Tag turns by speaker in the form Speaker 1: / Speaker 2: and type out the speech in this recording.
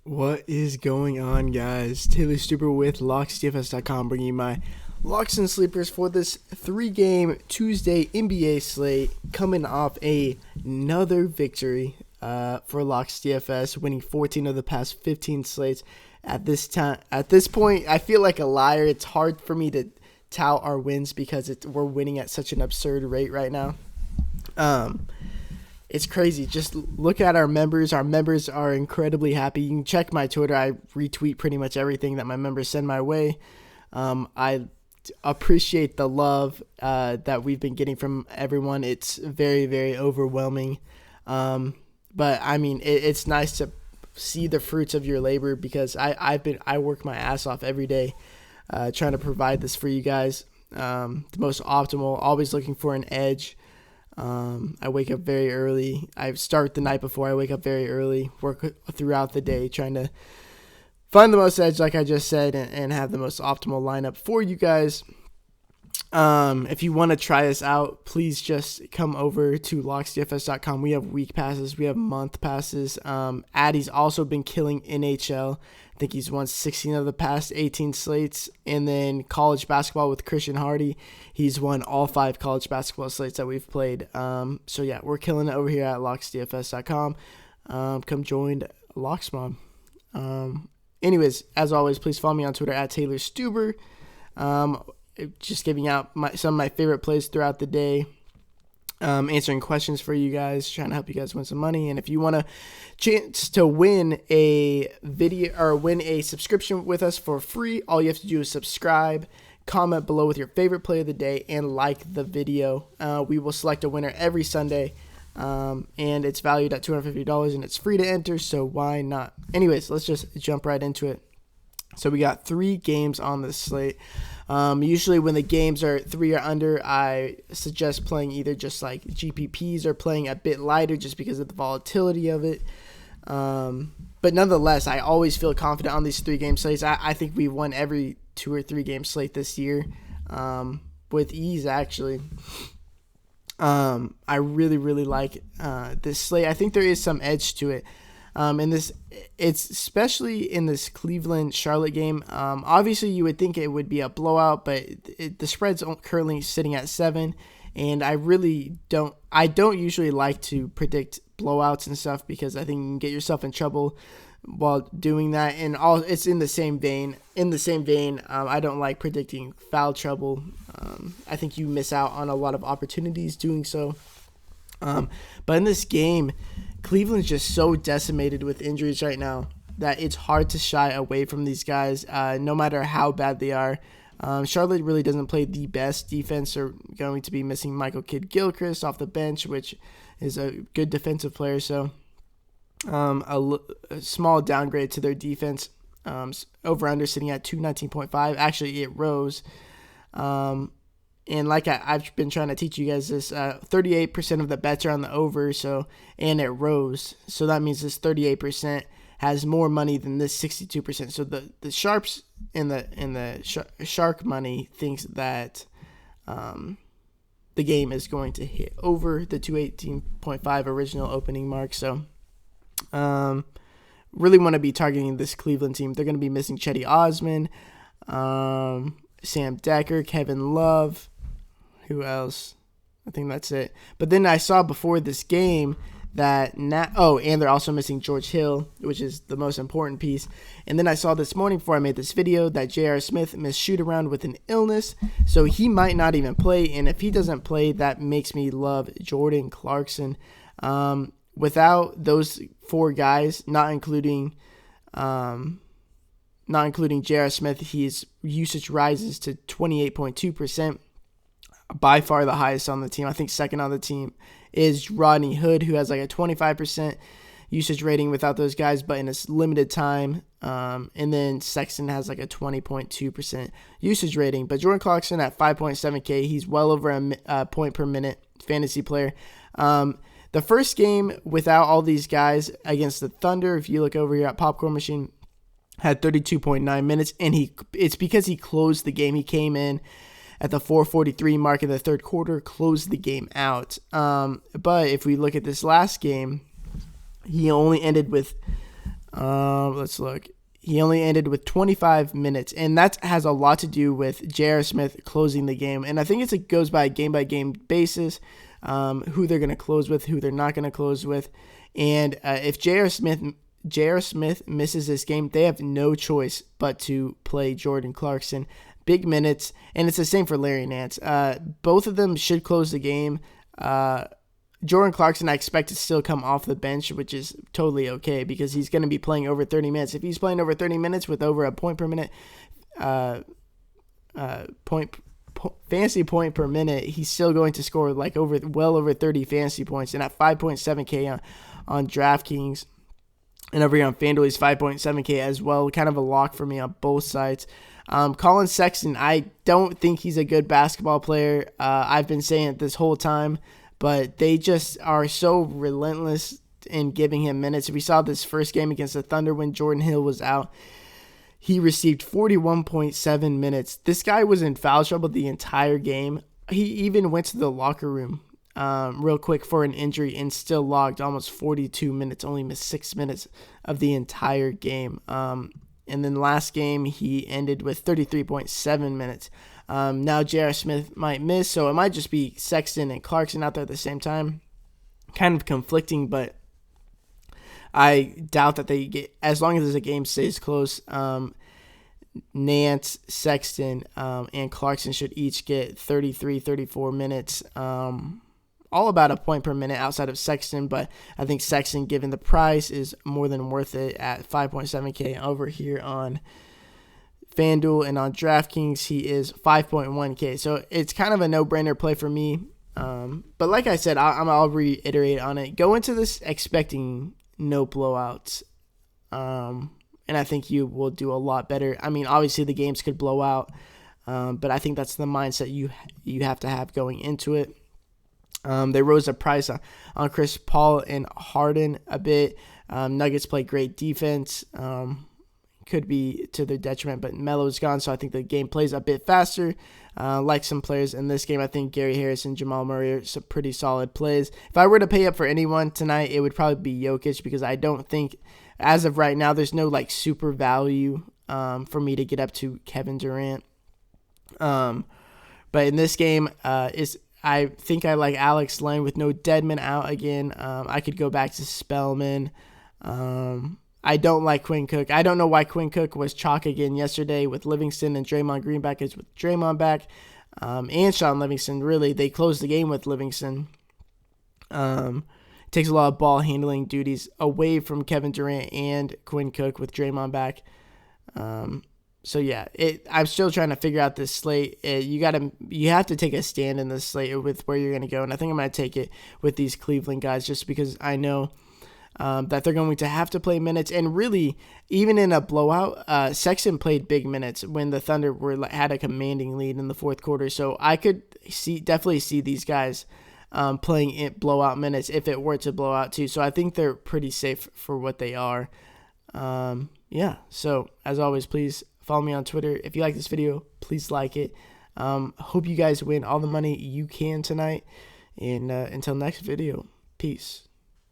Speaker 1: What is going on, guys? Taylor Stuber with Locks DFS.com, bringing you my locks and sleepers for this 3-game Tuesday NBA slate, coming off another victory for Locks DFS, winning 14 of the past 15 slates. At this point, I feel like a liar. It's hard for me to tout our wins because we're winning at such an absurd rate right now. It's crazy. Just look at our members. Our members are incredibly happy. You can check my Twitter. I retweet pretty much everything that my members send my way. I appreciate the love that we've been getting from everyone. It's very, very overwhelming. But I mean, it's nice to see the fruits of your labor because I work my ass off every day trying to provide this for you guys. The most optimal, always looking for an edge. I wake up very early. I start the night before. I wake up very early, work throughout the day, trying to find the most edge, like I just said, and have the most optimal lineup for you guys. If you want to try us out, please just come over to locksdfs.com. We have week passes. We have month passes. Addy's also been killing NHL. I think he's won 16 of the past 18 slates. And then college basketball with Christian Hardy. He's won all 5 college basketball slates that we've played. So yeah, we're killing it over here at locksdfs.com. Come join Locks Mob. Anyways, as always, please follow me on Twitter at Taylor Stuber. Just giving out some of my favorite plays throughout the day, answering questions for you guys, trying to help you guys win some money. And if you want a chance to win a video or win a subscription with us for free, all you have to do is subscribe, comment below with your favorite play of the day, and like the video. We will select a winner every Sunday, and it's valued at $250, and it's free to enter, so why not? Anyways, let's just jump right into it. So we got 3 games on this slate. Usually when the games are 3 or under, I suggest playing either just like GPPs or playing a bit lighter just because of the volatility of it. But nonetheless, I always feel confident on these 3-game slates. I think we've won every 2 or 3 game slate this year with ease, actually. I really, really like this slate. I think there is some edge to it. It's especially in this Cleveland-Charlotte game. Obviously, you would think it would be a blowout, but the spread's currently sitting at 7, and I don't usually like to predict blowouts and stuff because I think you can get yourself in trouble while doing that. And it's in the same vein. I don't like predicting foul trouble. I think you miss out on a lot of opportunities doing so. But in this game, Cleveland's just so decimated with injuries right now that it's hard to shy away from these guys, no matter how bad they are. Charlotte really doesn't play the best defense. They're going to be missing Michael Kidd-Gilchrist off the bench, which is a good defensive player. So a small downgrade to their defense. Over-under sitting at 219.5. Actually, it rose. And like I've been trying to teach you guys this, 38% of the bets are on the over, and it rose. So that means this 38% has more money than this 62%. So the sharps in the shark money thinks that the game is going to hit over the 218.5 original opening mark. So really want to be targeting this Cleveland team. They're going to be missing Chetty Osman, Sam Decker, Kevin Love. Who else? I think that's it. But then I saw before this game that and they're also missing George Hill, which is the most important piece. And then I saw this morning before I made this video that J.R. Smith missed shoot-around with an illness, so he might not even play. And if he doesn't play, that makes me love Jordan Clarkson. Without those 4 guys, not including J.R. Smith, his usage rises to 28.2%. By far the highest on the team. I think second on the team is Rodney Hood, who has like a 25% usage rating without those guys, but in a limited time. And then Sexton has like a 20.2% usage rating. But Jordan Clarkson at 5.7K, he's well over a point per minute fantasy player. The first game without all these guys against the Thunder, if you look over here at Popcorn Machine, had 32.9 minutes, and it's because he closed the game. He came in at the 4:43 mark in the third quarter, closed the game out. But if we look at this last game, he only ended with Let's look. He only ended with 25 minutes, and that has a lot to do with J.R. Smith closing the game. And I think it goes by game basis, who they're going to close with, who they're not going to close with. And if J.R. Smith misses this game, they have no choice but to play Jordan Clarkson. Big minutes, and it's the same for Larry Nance. Both of them should close the game. Jordan Clarkson, I expect to still come off the bench, which is totally okay because he's going to be playing over 30 minutes. If he's playing over 30 minutes with over a point per minute, fantasy point per minute, he's still going to score like well over 30 fantasy points. And at 5.7K on DraftKings and over here on FanDuel, he's 5.7K as well. Kind of a lock for me on both sides. Colin Sexton, I don't think he's a good basketball player. I've been saying it this whole time. But they just are so relentless in giving him minutes. We saw this first game against the Thunder when Jordan Hill was out. He received 41.7 minutes. This guy was in foul trouble the entire game. He even went to the locker room real quick for an injury and still logged almost 42 minutes, only missed 6 minutes of the entire game. And then last game, he ended with 33.7 minutes. Now J.R. Smith might miss, so it might just be Sexton and Clarkson out there at the same time. Kind of conflicting, but I doubt that they get, as long as the game stays close, Nance, Sexton, and Clarkson should each get 33, 34 minutes. All about a point per minute outside of Sexton, but I think Sexton, given the price, is more than worth it at 5.7K over here on FanDuel, and on DraftKings, he is 5.1K. So it's kind of a no-brainer play for me. But like I said, I'll reiterate on it. Go into this expecting no blowouts. And I think you will do a lot better. I mean, obviously the games could blow out. But I think that's the mindset you have to have going into it. They rose the price on Chris Paul and Harden a bit. Nuggets play great defense. Could be to their detriment, but Melo's gone, so I think the game plays a bit faster. Like some players in this game, I think Gary Harris and Jamal Murray are some pretty solid plays. If I were to pay up for anyone tonight, it would probably be Jokic, because I don't think, as of right now, there's no like super value for me to get up to Kevin Durant. But in this game, I think I like Alex Len with no Deadman out again. I could go back to Spellman. I don't like Quinn Cook. I don't know why Quinn Cook was chalk again yesterday with Livingston and Draymond Green back is with Draymond back. And Sean Livingston, really, they closed the game with Livingston. Takes a lot of ball handling duties away from Kevin Durant and Quinn Cook with Draymond back. So yeah, I'm still trying to figure out this slate. You have to take a stand in this slate with where you're going to go. And I think I'm going to take it with these Cleveland guys just because I know that they're going to have to play minutes. And really, even in a blowout, Sexton played big minutes when the Thunder had a commanding lead in the fourth quarter. So I could definitely see these guys playing blowout minutes if it were to blow out too. So I think they're pretty safe for what they are. Yeah, so as always, please follow me on Twitter. If you like this video, please like it. Hope you guys win all the money you can tonight. And until next video, peace.